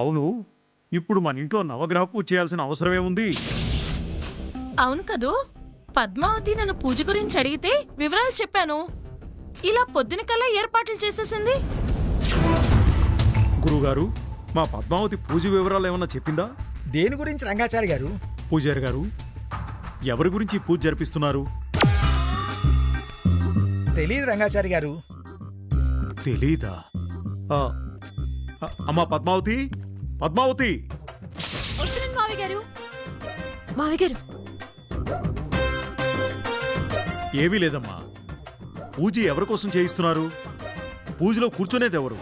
అవును, ఇప్పుడు మన ఇంట్లో నవగ్రహ పూజ చేయాల్సిన అవసరమే ఉంది. అవును కదూ. పద్మావతి నన్ను పూజ గురించి అడిగితే వివరాలు చెప్పాను. ఇలా పొద్దున కల్లా ఏర్పాట్లు చేసేసింది. గురుగారు, మా పద్మావతి పూజ వివరాలు ఏమన్నా చెప్పిందా? దేని గురించి రంగాచారి గారు? పూజారి గారు, ఎవరి గురించి ఈ పూజ జరిపిస్తున్నారు? తెలియదు రంగాచారి గారు. తెలీదా? అమ్మా పద్మావతి, పద్మావతి! మావిగారు, ఏమీ లేదమ్మా. పూజ ఎవరి కోసం చేయిస్తున్నారు? పూజలో కూర్చునేది ఎవరు?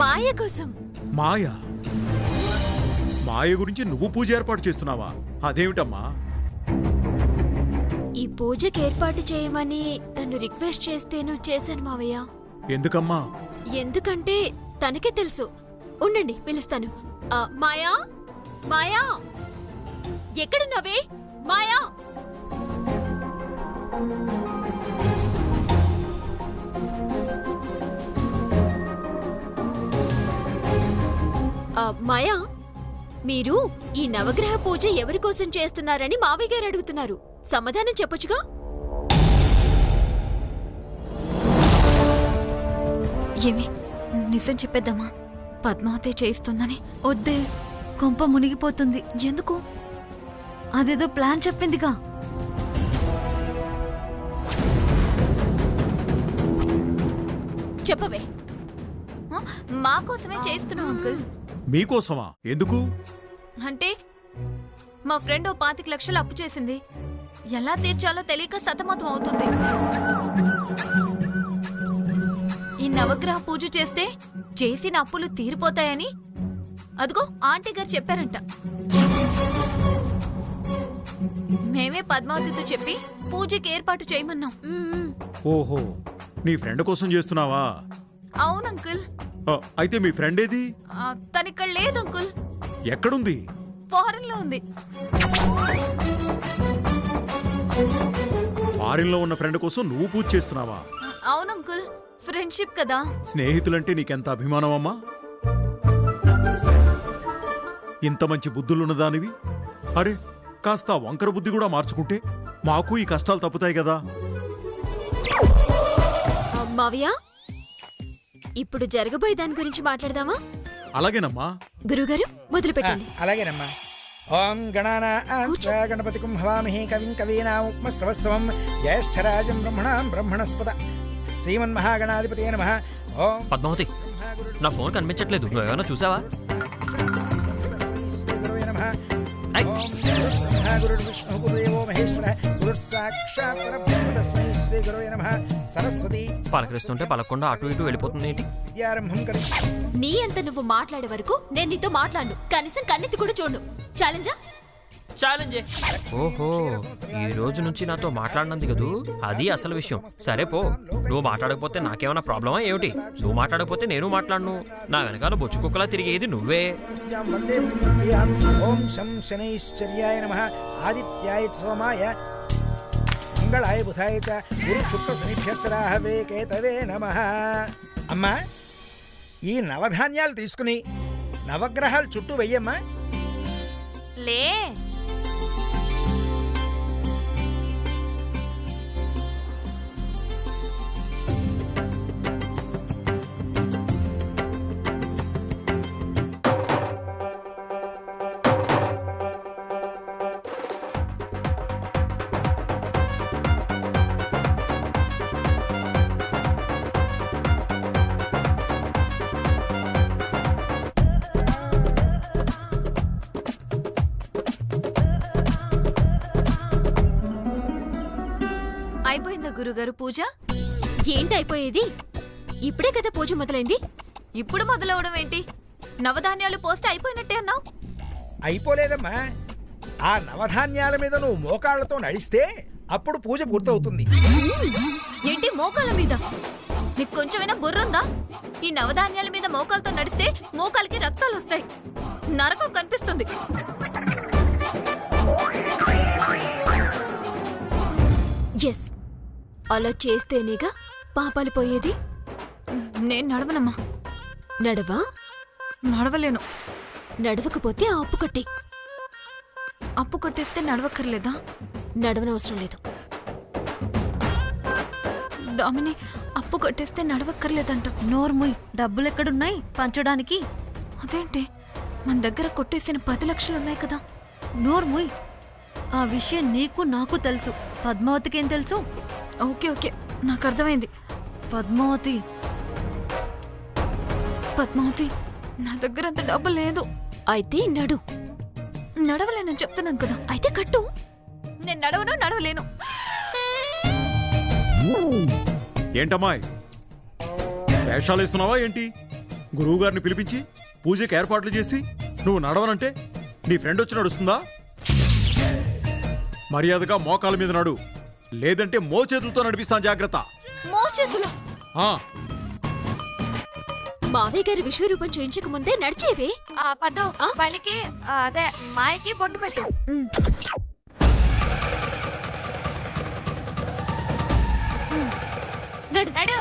మాయ కోసం. మాయ? మాయ గురించి నువ్వు పూజ ఏర్పాటు చేస్తున్నావా? అదేమిటమ్మా? ఈ పూజకి ఏర్పాటు చేయమని తను రిక్వెస్ట్ చేస్తేను చేశాను మావయ్య. ఎందుకమ్మా? ఎందుకంటే తనకే తెలుసు. ఉండండి, పిలుస్తాను. మాయా, మాయా, ఎక్కడున్నావే? మాయా! మాయా, మీరు ఈ నవగ్రహ పూజ ఎవరి కోసం చేస్తున్నారని మావయ్య గారు అడుగుతున్నారు. సమాధానం చెప్పొచ్చుగా? ఏమి నిజం చెప్పేద్దామా? పద్మావతి చేయిస్తుందని. వద్దే, కొంప మునిగిపోతుంది. ఎందుకు? అదేదో ప్లాన్ చెప్పిందిగా. చెప్పవే. మా కోసమే చేయిస్తున్నాం అంకుల్. మీకోసమా? ఎందుకు? అంటే మా ఫ్రెండ్ 25 లక్షలు అప్పు చేసింది. ఎలా తీర్చాలో తెలియక సతమతం అవుతుంది. ఈ నవగ్రహ పూజ చేస్తే చేసిన అప్పులు తీరిపోతాయని అదిగో ఆంటీ గారు చెప్పారంట. మేమే పద్మావతితో చెప్పి పూజకి ఏర్పాటు చేయమన్నాం. ఓహో, నీ ఫ్రెండ్ కోసం చేస్తున్నావా? అవును అంకుల్. అయితే మీ ఫ్రెండ్ ఏది? తనిక్కడ లేదు అంకుల్. ఎక్కడుంది? ఫారెన్ లో ఉంది. ఫారిన్ లో ఉన్న ఫ్రెండ్ కోసం నువ్వు పూజ చేస్తున్నావా? అవును అంకుల్, ఫ్రెండ్షిప్ కదా. స్నేహితులంటే నీకెంత అభిమానం అమ్మా. ఇంత మంచి బుద్ధులున్నదానివి. అరే, కాస్త వంకర బుద్ధి కూడా మార్చుకుంటే మాకు ఈ కష్టాలు తప్పుతాయి కదా. మావయ్య, ఇప్పుడు జరగబోయే దాని గురించి మాట్లాడదామా? అలాగేనమ్మా. గురుగారు, మొదలు పెట్టండి. అలాగేనమ్మా. ఓం గణపతికుం హవామహే కవిం కవీనాముపమశ్రవస్తవం జ్యేష్ఠరాజం బ్రహ్మణాం బ్రహ్మణస్పద శ్రీమన్మహాగణాధిపతయే నమః. ఓం పద్మావతి, నా ఫోన్ కనిపించట్లేదు. నువ్వు ఏమైనా చూసావా? శ్రీగురవే నమః. సరస్వతి పలకరిస్తుంటే పలకుండా అటు ఇటు వెళ్ళిపోతుంది ఏంటి? విద్యారంభం నీ అంత నువ్వు మాట్లాడే వరకు నేను నీతో మాట్లాడు. కనీసం కన్నెత్తి కూడా చూడు. ఛాలెంజా? ఛాలెంజ్. ఓహో, ఈ రోజు నుంచి నాతో మాట్లాడినంది కదూ, అది అసలు విషయం. సరే పో. నువ్వు మాట్లాడకపోతే నాకేమైనా ప్రాబ్లమా ఏమిటి? నువ్వు మాట్లాడకపోతే నేను మాట్లాడను. నా వెనకాల బొచ్చు కుక్కలా తిరిగేది నువ్వే. ఓం శం శనైశ్చర్యాయ నమః. ఆదిత్యాయ సోమాయ మంగళాయ బుధాయ చ గురు శుక్ర శనిభ్యస్రాహవే కేతవే నమః. అమ్మా, ఈ నవధాన్యాలు తీసుకుని నవగ్రహాలు చుట్టూ వెయ్యమ్మా. లే. అయిపోయిందా గురుగారు పూజ? ఏంటి అయిపోయేది? ఇప్పుడే కదా పూజ మొదలైంది. ఇప్పుడు మొదలవడం ఏంటి? నవధాన్యాలు పోస్తే అయిపోయినట్టే అన్నావు. అయిపోలేదమ్మా. ఆ నవధాన్యాల మీద నువ్వు మోకాళ్లతో నడిస్తే అప్పుడు పూజ పూర్తవుతుంది. ఏంటి మోకాళ్ళ మీద? మీకు కొంచెమైనా బుర్రుందా? ఈ నవధాన్యాల మీద మోకాలతో నడిస్తే మోకాలకి రక్తాలు వస్తాయి. నరకం కనిపిస్తుంది. ఎస్, అలా చేస్తేనేగా పాపాలు పోయేది. నేను నడవనమ్మా. నడవా? నడవలేను. నడవకపోతే ఆ అప్పు కట్టి. అప్పు కట్టేస్తే నడవక్కర్లేదా? నడవనవసరం లేదు. దామిని, అప్పు కట్టేస్తే నడవక్కర్లేదంట. నోర్ముయ్, డబ్బులెక్కడున్నాయి పంచడానికి? అదేంటి, మన దగ్గర కొట్టేసిన 10 లక్షలున్నాయి కదా. నోర్ముయ్, ఆ విషయం నీకు నాకు తెలుసు, పద్మావతికేం తెలుసు? ఓకే ఓకే, నాకు అర్థమైంది. పద్మావతి, పద్మావతి, నా దగ్గర అంత డబ్బు లేదు. అయితే నడు. నడవలేనని చెప్తున్నాను కదా. అయితే కట్టు. నేను నడవలేను. ఏంటమ్మాయ్, వేషాలు వేస్తున్నావా ఏంటి? గురువు గారిని పిలిపించి పూజకి ఏర్పాట్లు చేసి నువ్వు నడవనంటే నీ ఫ్రెండ్ వచ్చి నడుస్తుందా? మర్యాదగా మోకాల మీద నడు, లేదంటే మోచేతులతో నడిపిస్తాను, జాగ్రత్త. మోచేతులు? ఆ, మావయ్య గారి విశ్వరూపం చూయించక ముందే నడిచేవే. పద్దు వాళ్ళకి అదే మాయకి పొట్టు పెట్టు. నడు నడు.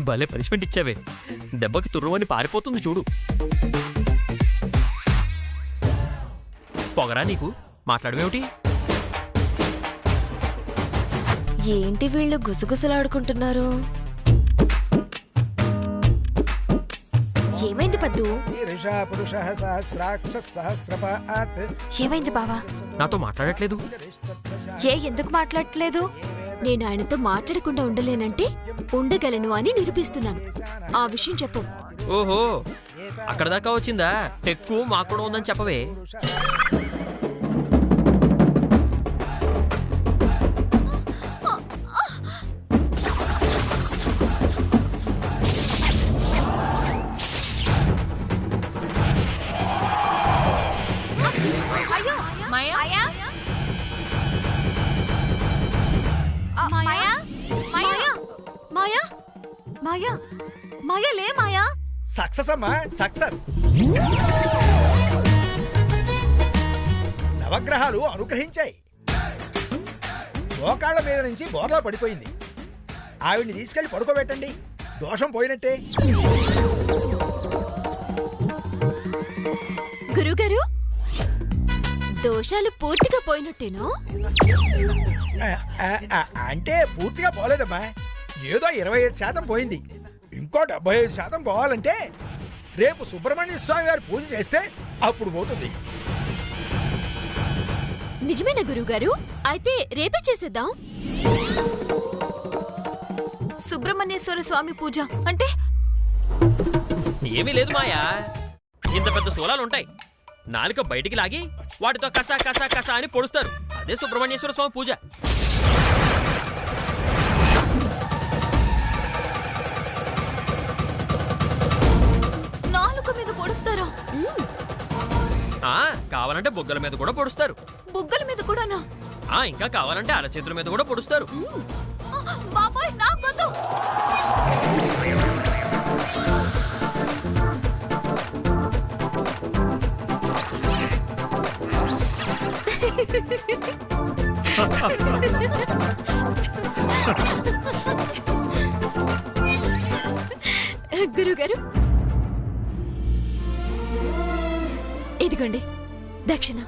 భలే పనిష్మెంట్ ఇచ్చావే. దెబ్బకి తుర్రుమని పారిపోతుంది చూడు. పొగరా నీకు? మాట్లాడవేమిటి? ఏంటి వీళ్ళు గుసగుసలాడుకుంటున్నారు? ఏమైంది పద్దు? ఏమైంది బావా? నాతో మాట్లాడట్లేదు. ఎందుకు మాట్లాడట్లేదు? నేను ఆయనతో మాట్లాడకుండా ఉండలేనంటే ఉండగలను అని నిరూపిస్తున్నాను. ఆ విషయం చెప్పు. ఓహో, అక్కడ దాకా వచ్చిందా? టెక్కు మాకు కూడా ఉందని చెప్పవే. మాయా, మాయా మాయా మాయా మాయా లే మాయా. సక్సెస్ అమ్మా, సక్సెస్. నవగ్రహాలు అనుగ్రహించాయి. మోకాళ్ల మీద నుంచి బోర్లా పడిపోయింది. ఆవిడ్ని తీసుకెళ్లి పడుకోబెట్టండి, దోషం పోయినట్టే. గురుగారు, దోషాలు పూర్తిగా పోయినట్టేనా? అంటే పూర్తిగా పోలేదమ్మా, ఏదో 25% పోయింది. ఇంకో 75% పోవాలంటే రేపు సుబ్రహ్మణ్య స్వామి గారు పూజ చేస్తే అప్పుడు పోతుంది. నిజమేనా గురుగారు? అయితే రేపే చేసేద్దాం. సుబ్రహ్మణ్యేశ్వర స్వామి పూజ అంటే? ఏమీ లేదు మాయా, ఇంత పెద్ద శూలాలుంటాయి. నాలుక బయటికి లాగి వాటితో కసా కసా కసా అని పొడుస్తారు. అదే సుబ్రహ్మణ్యేశ్వర స్వామి పూజ. నాలుక మీద పొడుస్తారా? కావాలంటే బుగ్గల మీద కూడా పొడుస్తారు. బుగ్గల మీద కూడానా? ఇంకా కావాలంటే అరచేతుల మీద కూడా పొడుస్తారు. బాబాయ్, నాకొద్దు. గురుగారు, ఇదిగోండి దక్షిణ.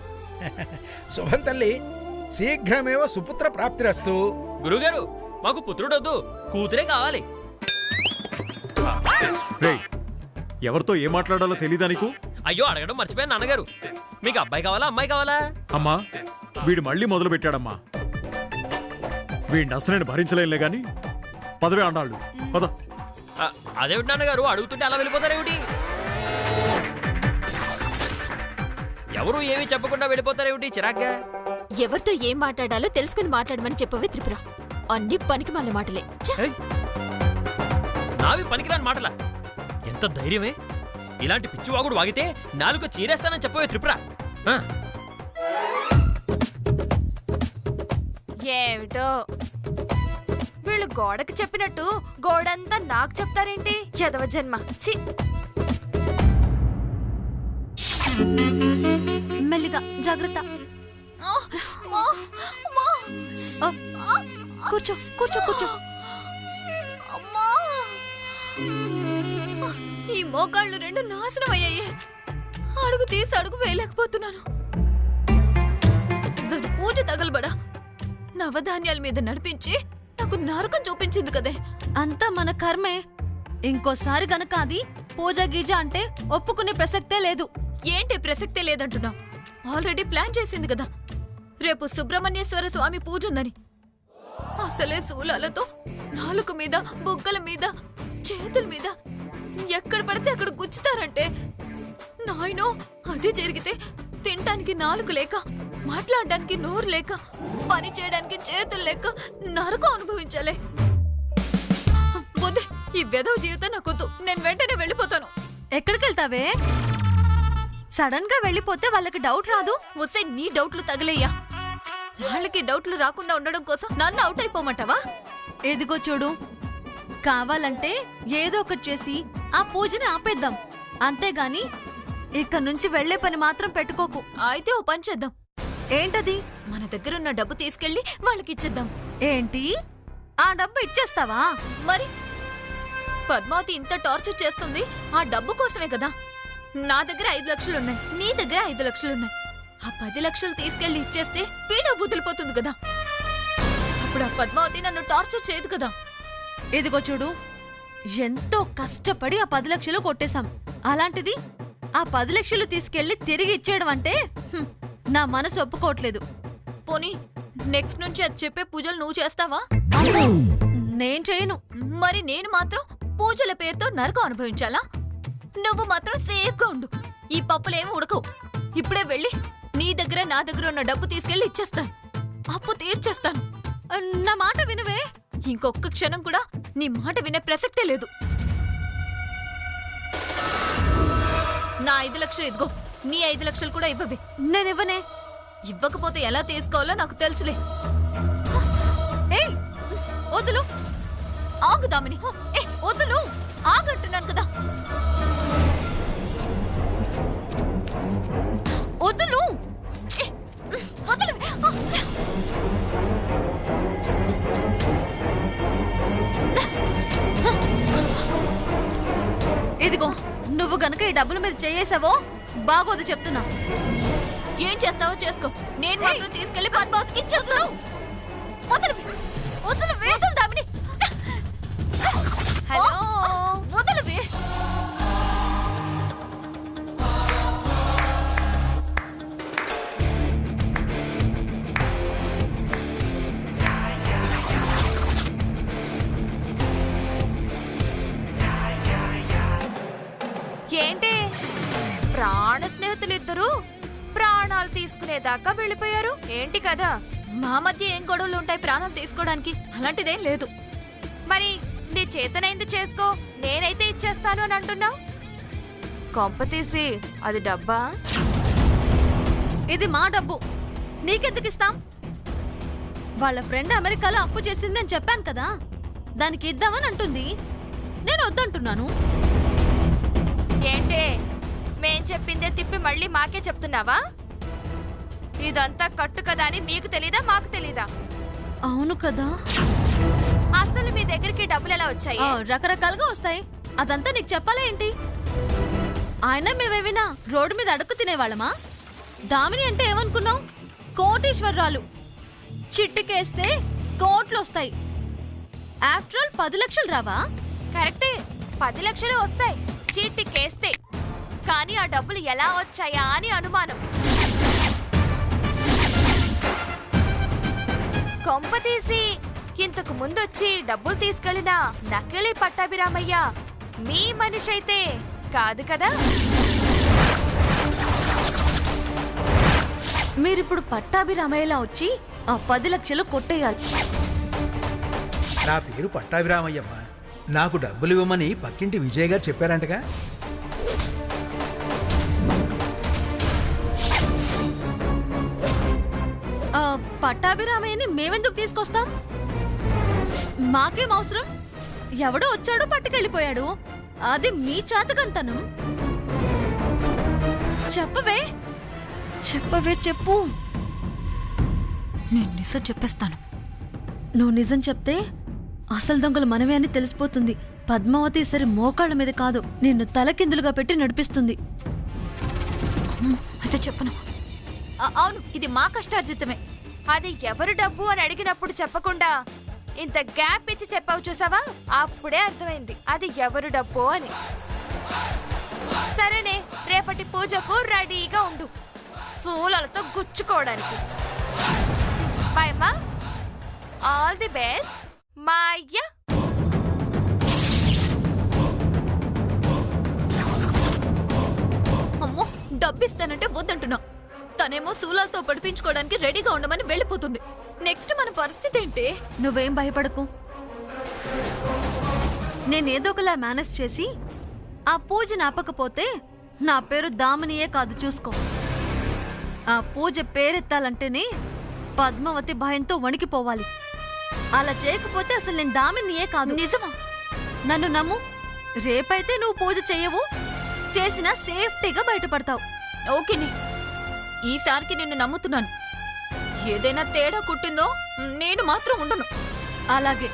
శుభం తల్లి, శీఘ్రమేవ సుపుత్ర ప్రాప్తిరస్తు. గురుగారు, మాకు పుత్రుడొద్దు, కూతురే కావాలి. రేయ్, ఎవరితో ఏం మాట్లాడాలో తెలీదా నీకు? అయ్యో, అడగడం మర్చిపోయాను నాన్నగారు. మీకు అబ్బాయి కావాలా అమ్మాయి కావాలా? అమ్మా, వీడు మళ్ళీ మొదలు పెట్టాడమ్మా. వీడిని అసలు నేను భరించలేనులే గాని పదవే అన్నాళ్ళు. పద. అదేమిటి నాన్నగారు, అడుగుతుంటే అలా వెళ్ళిపోతారేమిటి? ఎవరు ఏమీ చెప్పకుండా వెళ్ళిపోతారేమిటి చిరాగ్గా? ఎవరితో ఏం మాట్లాడాలో తెలుసుకుని మాట్లాడమని చెప్పవే త్రిపుర. అన్ని పనికి మళ్ళీ మాటలే ఛ! ఏయ్! నావి పనికిరాని మాటలా ఎంత ధైర్యమే ఇలాంటి పిచ్చివాగుడు వాగితే నాలుగు చీరేస్తానని చెప్పవే త్రిపుర ఆ, ఏమిటో వీళ్ళు గోడకి చెప్పినట్టు గోడంతా నాకు చెప్తారేంటి యదవ జన్మ ఛీ! మెల్లిగా జాగ్రత్త. ఆ, కూర్చో కూర్చో కూర్చో. ఈ మోకాళ్ళు రెండు నాశనం అయ్యాయి. అడుగు తీసి అడుగు వేయలేకపోతున్నాను. దాని పూజ తగలబడా నవధాన్యాల మీద నడిపించి నాకు నరకం చూపించింది కదే. అంతా మన కర్మే. ఇంకోసారి గనక అది పూజ గీజ అంటే ఒప్పుకునే ప్రసక్తే లేదు. ఏంటి ప్రసక్తే లేదంటున్నావు? ఆల్రెడీ ప్లాన్ చేసింది కదా, రేపు సుబ్రహ్మణ్యేశ్వర స్వామి పూజ ఉందని. అసలే శూలాలతో నాలుక మీద, బుగ్గల మీద, చేతుల మీద ఎక్కడ పడితే అక్కడ గుచ్చుతారంటే నాయనో, అది జరిగితే తినటానికి నాలుక లేక, మాట్లాడడానికి నోరు లేక, పని చేయడానికి చేతులు లేక నరకం అనుభవించాలే. వద్దే, ఈ వెధవ జీవితం నాకొద్దు. నేను వెంటనే వెళ్ళిపోతాను. ఎక్కడికి వెళ్తావే? సడన్ గా వెళ్ళిపోతే వాళ్ళకి డౌట్ రాదు? వస్తే నీ డౌట్లు తగిలేయ్యా. వాళ్ళకి డౌట్లు రాకుండా ఉండడం కోసం నన్ను అవుట్ అయిపోమంటావా? ఎదిగో చూడు, కావాలంటే ఏదో ఒకటి చేసి ఆ పూజని ఆపేద్దాం. అంతేగాని ఇక్కడ నుంచి వెళ్లే పని మాత్రం పెట్టుకోకు. అయితే ఓ పని చేద్దాం. ఏంటది? మన దగ్గరున్న డబ్బు తీసుకెళ్లి వాళ్ళకి ఇచ్చేద్దాం. ఏంటి? ఆ డబ్బు ఇచ్చేస్తావా? మరి పద్మావతి ఇంత టార్చర్ చేస్తుంది ఆ డబ్బు కోసమే కదా. నా దగ్గర 5 లక్షలున్నాయి, నీ దగ్గర 5 లక్షలున్నాయి. ఆ 10 లక్షలు తీసుకెళ్లి ఇచ్చేస్తే పీడ వదిలిపోతుంది కదా. అప్పుడు ఆ పద్మావతి నన్ను టార్చర్ చేయదు కదా. ఇదిగో చూడు, ఎంతో కష్టపడి ఆ 10 లక్షలు కొట్టేశాం. అలాంటిది ఆ 10 లక్షలు తీసుకెళ్లి తిరిగి ఇచ్చేయడం అంటే నా మనసు ఒప్పుకోవట్లేదు. పోనీ నెక్స్ట్ నుంచి అది చెప్పే పూజలు నువ్వు చేస్తావా? నేను చేయను. మరి నేను మాత్రం పూజల పేరుతో నరకం అనుభవించాలా? నువ్వు మాత్రం సేఫ్గా ఉండు. ఈ పప్పులేమి ఉడకవు. ఇప్పుడే వెళ్ళి నీ దగ్గర నా దగ్గర ఉన్న డబ్బు తీసుకెళ్లి ఇచ్చేస్తాను. అప్పు తీర్చేస్తాను. నా మాట వినువే. ఇంకొక క్షణం కూడా నీ మాట వినే ప్రసక్తే లేదు. నా 5 లక్షలు ఇదిగో, నీ 5 లక్షలు కూడా ఇవ్వవే. నేనివ్వనే. ఇవ్వకపోతే ఎలా తీసుకోవాలో నాకు తెలుసులే. ఏయ్, వదులు. ఆగుదామని. ఏ, వదులు. ఆగంటున్నాను కదా. వదులు. ఏ, వదలవే. ఇదిగో, నువ్వు గనక ఈ డబ్బుల మీద చేయేసావో బాగోదు చెప్తున్నా. ఏం చేస్తావో చేసుకో. నేను మాత్రం తీసుకెళ్లి పద్మావతికి ఇచ్చేస్తాను. వదలవే. వదలవే. వదలదామని. హలో, వదలవే. ఏంటి ప్రాణ స్నేహితులిద్దరూ ప్రాణాలు తీసుకునేదాకా వెళ్ళిపోయారు ఏంటి కదా? మా మధ్య ఏం గొడవలు ఉంటాయి ప్రాణాలు తీసుకోవడానికి? అలాంటిదేం లేదు. మరి నీ చేతనైంది చేసుకో, నేనైతే ఇచ్చేస్తాను అని అంటున్నావు. కొంప తీసి అది డబ్బా? ఇది మా డబ్బు, నీకెందుకు ఇస్తాం? వాళ్ళ ఫ్రెండ్ అమెరికాలో అప్పు చేసిందని చెప్పాను కదా, దానికి ఇద్దామని అంటుంది. నేను వద్దంటున్నాను. ఏంటే, మేం చెప్పిందే తిప్పి మళ్ళీ మాకే చెప్తున్నావా? ఇదంతా కట్టు కదా అని మీకు తెలీదా, మాకు తెలీదా? అవును కదా. అసలు మీ దగ్గరికి డబ్బులు ఎలా వచ్చాయి? రకరకాలుగా వస్తాయి. అదంతా నీకు చెప్పాలా ఏంటి? ఆయన మేమేమైనా రోడ్డు మీద అడుక్కు తినేవాళ్ళమా? దామిని అంటే ఏమనుకున్నావు? కోటీశ్వరరాలు. చిట్టికేస్తే కోట్లు వస్తాయి. ఆఫ్టర్ ఆల్ 10 లక్షలు రావా? కరెక్టే, 10 లక్షలు వస్తాయి చీటికేస్తే. కానీ ఆ డబ్బులు ఎలా వచ్చాయా అని అనుమానం. కొంప తీసి ఇంతకు ముందొచ్చి డబ్బులు తీసుకెళ్లిన నకిలీ పట్టాభిరామయ్య మీ మనిషి అయితే కాదు కదా? మీరిప్పుడు పట్టాభిరామయ్యలా వచ్చి ఆ 10 లక్షలు కొట్టేయాలి. నా పేరు పట్టాభిరామయ్యమ్మ. నాకు డబ్బులు ఇవ్వమని పక్కింటి విజయ్ గారు చెప్పారంటగా. పట్టాభిరామయ్యని మేమెందుకు తీసుకొస్తాం? మాకేం అవసరం? ఎవడో వచ్చాడో పట్టుకెళ్ళిపోయాడు. అది మీ చేతకంతనం. చెప్పవే చెప్పవే చెప్పు. నేను నిజం చెప్పేస్తాను. నువ్వు నిజం చెప్తే అసలు దొంగలు మనమే అని తెలిసిపోతుంది. పద్మావతి సరి మోకాళ్ళ మీద కాదు, నిన్ను తలకిందులుగా పెట్టి నడిపిస్తుంది. అయితే చెప్పను. అవును, ఇది మా కష్టార్జితమే. అది ఎవరు డబ్బు అని అడిగినప్పుడు చెప్పకుండా ఇంత గ్యాప్ ఇచ్చి చెప్పావు చూసావా, అప్పుడే అర్థమైంది అది ఎవరు డబ్బు అని. సరేనే, రేపటి పూజకు రెడీగా ఉండు, సూలలతో గుచ్చుకోవడానికి. బాయ్ అమ్మా, ఆల్ ది బెస్ట్ మా అయ్య. అమ్మో, డబ్బిస్తానంటే వద్దంటున్నా. తనేమో శూలాలతో పడిపించుకోవడానికి రెడీగా ఉండమని వెళ్ళిపోతుంది. నెక్స్ట్ మన పరిస్థితి ఏంటి? నువ్వేం భయపడకు. నేనేదో ఒకలా మేనేజ్ చేసి ఆ పూజ ఆపకపోతే నా పేరు దామినియే కాదు, చూసుకో. ఆ పూజ పేరెత్తాలంటేనే పద్మావతి భయంతో వణికిపోవాలి. అలా చేయకపోతే అసలు నేను దామినియే కాదు. నిజమా? నన్ను నమ్ము. రేపైతే నువ్వు పూజ చెయ్యవు, చేసినా సేఫ్టీగా బయటపడతావు. ఓకేనే, ఈసారికి నిన్ను నమ్ముతున్నాను. ఏదైనా తేడా కుట్టిందో నేను మాత్రం ఉండను. అలాగే.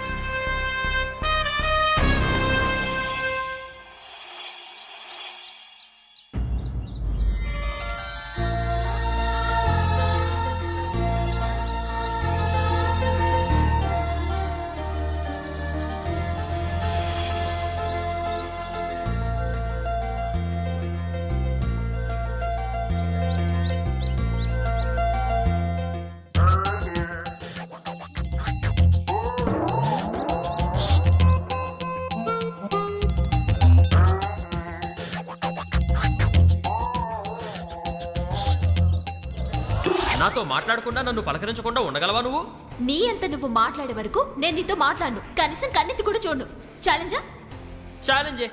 నాతో మాట్లాడకుండా నన్ను పలకరించకుండా ఉండగలవా నువ్వు? నీ అంత నువ్వు మాట్లాడే వరకు నేను నీతో మాట్లాడు. కనీసం కన్నెత్తి కూడా చూడు. ఛాలెంజా? ఛాలెంజే.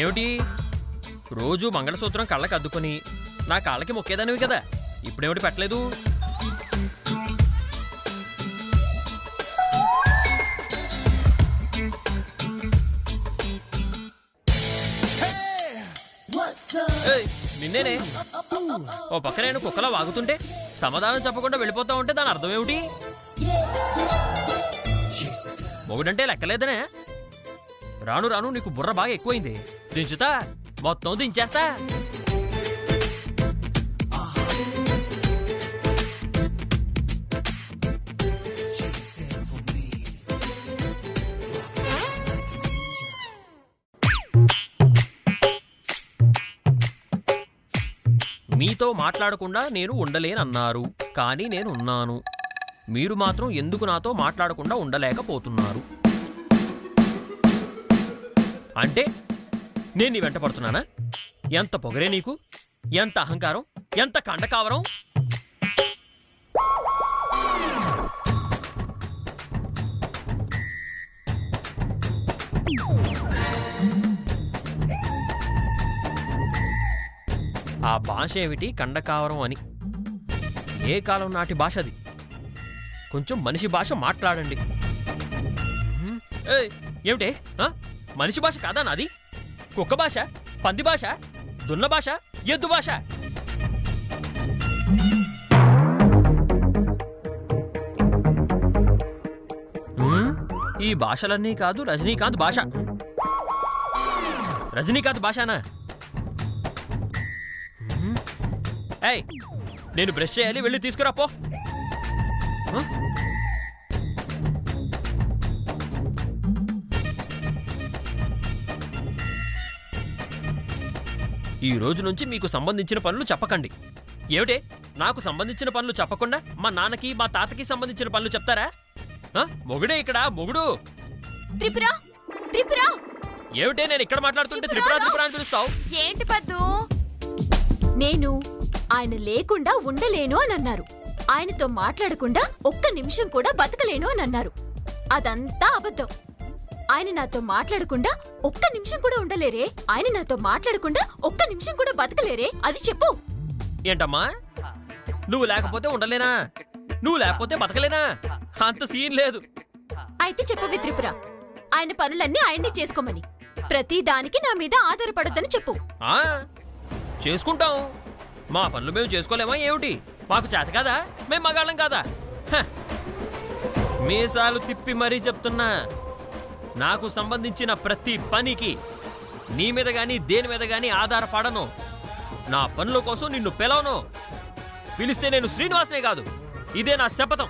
ఏమిటి రోజు మంగళసూత్రం కళ్ళకి అద్దుకొని నా కాళ్ళకి మొక్కేదానివి కదా, ఇప్పుడేమిటి పెట్టలేదు? నిన్నేనే. ఓ పక్క నేను కుక్కలా వాగుతుంటే సమాధానం చెప్పకుండా వెళ్ళిపోతా ఉంటే దాని అర్థం ఏమిటి? మొగుడంటే లెక్కలేదనే. రాను రాను నీకు బుర్ర బాగా ఎక్కువైంది. దించుతా, మొత్తం దించేస్తా. మీతో మాట్లాడకుండా నేను ఉండలేనన్నారు, కానీ నేను ఉన్నాను. మీరు మాత్రం ఎందుకు నాతో మాట్లాడకుండా ఉండలేకపోతున్నారు? అంటే నేను నీ వెంట పడుతున్నానా? ఎంత పొగరే నీకు, ఎంత అహంకారం, ఎంత కండకావరం! ఆ భాష ఏమిటి కండకావరం అని? ఏ కాలం నాటి భాష అది? కొంచెం మనిషి భాష మాట్లాడండి. ఏమిటే, మనిషి భాష కాదా నాది? కుక్క భాష, పంది భాష, దున్న భాష, ఎద్దు భాష. ఈ భాషలన్నీ కాదు రజనీకాంత్ భాష. రజనీకాంత్ భాషనా? ఏయ్, నేను బ్రష్ చేయాలి, వెళ్ళి తీసుకురా పో. ఈ రోజు నుంచి మీకు సంబంధించిన పనులు చెప్పకండి. ఏమిటే, నాకు సంబంధించిన పనులు చెప్పకుండా మా నాన్నకి మా తాతకి సంబంధించిన పనులు చెప్తారా? మొగుడే ఇక్కడ, మొగుడు. త్రిపుర, త్రిపుర, ఏమిటే నేను ఇక్కడ మాట్లాడుతుంటే త్రిపుర త్రిపుర అని పిలుస్తావు? ఏంటి పద్దు? నేను ఆయన లేకుండా ఉండలేను అని అన్నారు. ఆయనతో మాట్లాడకుండా ఒక్క నిమిషం కూడా బతకలేను అని అన్నారు. అదంతా అబద్ధం. ఆయన నాతో మాట్లాడకుండా ఒక్క నిమిషం కూడా ఉండలేరే? ఆయన నాతో మాట్లాడకుండా ఒక్క నిమిషం కూడా బతకలేరే? అది చెప్పు. ఏంటమ్మా, నువ్వు లేకపోతే ఉండలేనా? నువ్వు లేకపోతే బతకలేనా? అంత సీన్ లేదు. అయితే చెప్పవే త్రిపుర, ఆయన పనులన్నీ ఆయన్ని చేసుకోమని, ప్రతి దానికి నా మీద ఆధారపడొద్దని చెప్పు. ఆ చేసుకుంటాం. మా పనులు మేము చేసుకోలేమా ఏమిటి? మాకు చేత కాదా? మేం మగాళ్ళం కాదా? హ! మీసాలు తిప్పి మరీ చెప్తున్నా, నాకు సంబంధించిన ప్రతి పనికి నీ మీద గాని దేని మీద గాని ఆధారపడను. నా పనుల కోసం నిన్ను పిలవను. పిలిస్తే నేను శ్రీనివాసనే కాదు, ఇదే నా శపథం.